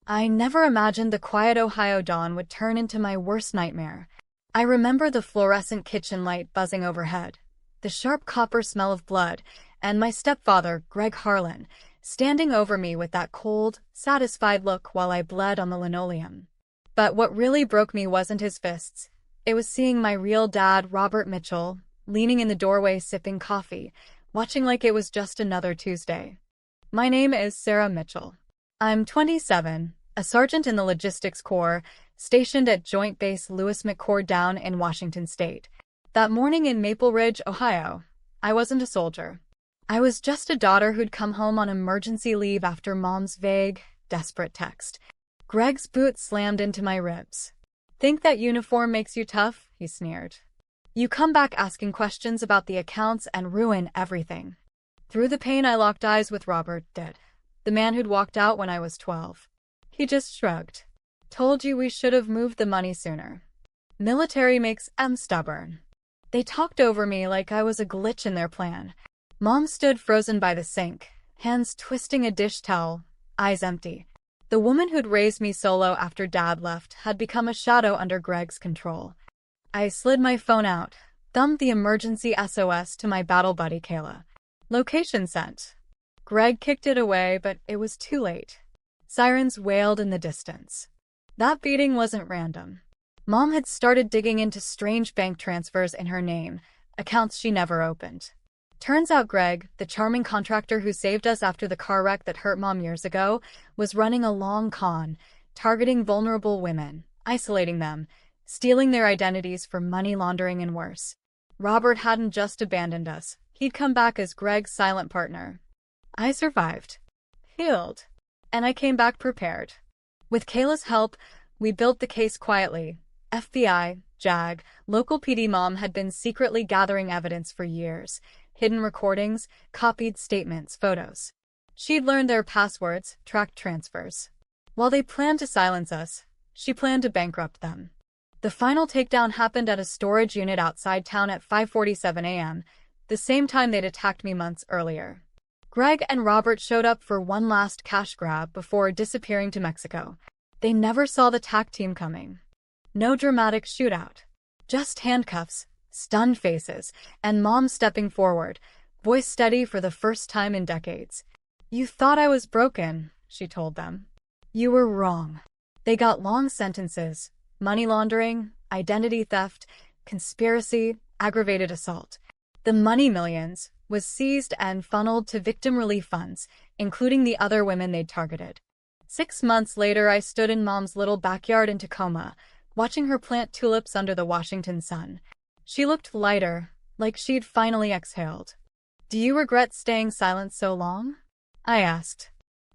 I never imagined the quiet Ohio dawn would turn into my worst nightmare. I remember the fluorescent kitchen light buzzing overhead, the sharp copper smell of blood, and my stepfather, Greg Harlan, standing over me with that cold, satisfied look while I bled on the linoleum. But what really broke me wasn't his fists. It was seeing my real dad, Robert Mitchell, leaning in the doorway sipping coffee, watching like it was just another Tuesday. My name is Sarah Mitchell. I'm 27, a sergeant in the Logistics Corps, stationed at Joint Base Lewis McChord down in Washington State. That morning in Maple Ridge, Ohio, I wasn't a soldier. I was just a daughter who'd come home on emergency leave after Mom's vague, desperate text. Greg's boot slammed into my ribs. "Think that uniform makes you tough?" he sneered. "You come back asking questions about the accounts and ruin everything." Through the pain, I locked eyes with Robert, the man who'd walked out when I was 12. He just shrugged. "Told you we should have moved the money sooner. Military makes them stubborn." They talked over me like I was a glitch in their plan. Mom stood frozen by the sink, hands twisting a dish towel, eyes empty. The woman who'd raised me solo after Dad left had become a shadow under Greg's control. I slid my phone out, thumbed the emergency SOS to my battle buddy Kayla. "Location sent." Greg kicked it away, but it was too late. Sirens wailed in the distance. That beating wasn't random. Mom had started digging into strange bank transfers in her name, accounts she never opened. Turns out Greg, the charming contractor who saved us after the car wreck that hurt Mom years ago, was running a long con, targeting vulnerable women, isolating them, stealing their identities for money laundering and worse. Robert hadn't just abandoned us. He'd come back as Greg's silent partner. I survived. Healed. And I came back prepared. With Kayla's help, we built the case quietly. FBI, JAG, local PD. Mom had been secretly gathering evidence for years. Hidden recordings, copied statements, photos. She'd learned their passwords, tracked transfers. While they planned to silence us, she planned to bankrupt them. The final takedown happened at a storage unit outside town at 5:47 a.m., the same time they'd attacked me months earlier. Greg and Robert showed up for one last cash grab before disappearing to Mexico. They never saw the TAC team coming. No dramatic shootout. Just handcuffs, stunned faces, and Mom stepping forward, voice steady for the first time in decades. "You thought I was broken," she told them. "You were wrong." They got long sentences: money laundering, identity theft, conspiracy, aggravated assault. The money, millions, was seized and funneled to victim relief funds, including the other women they'd targeted. 6 months later, I stood in Mom's little backyard in Tacoma, watching her plant tulips under the Washington sun. She looked lighter, like she'd finally exhaled. "Do you regret staying silent so long?" I asked.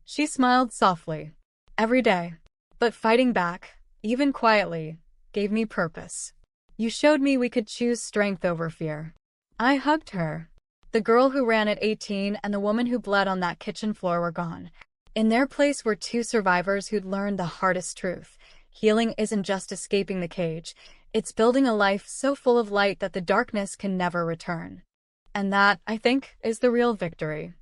She smiled softly. "Every day. But fighting back, even quietly, gave me purpose. You showed me we could choose strength over fear." I hugged her. The girl who ran at 18 and the woman who bled on that kitchen floor were gone. In their place were 2 survivors who'd learned the hardest truth. Healing isn't just escaping the cage. It's building a life so full of light that the darkness can never return. And that, I think, is the real victory.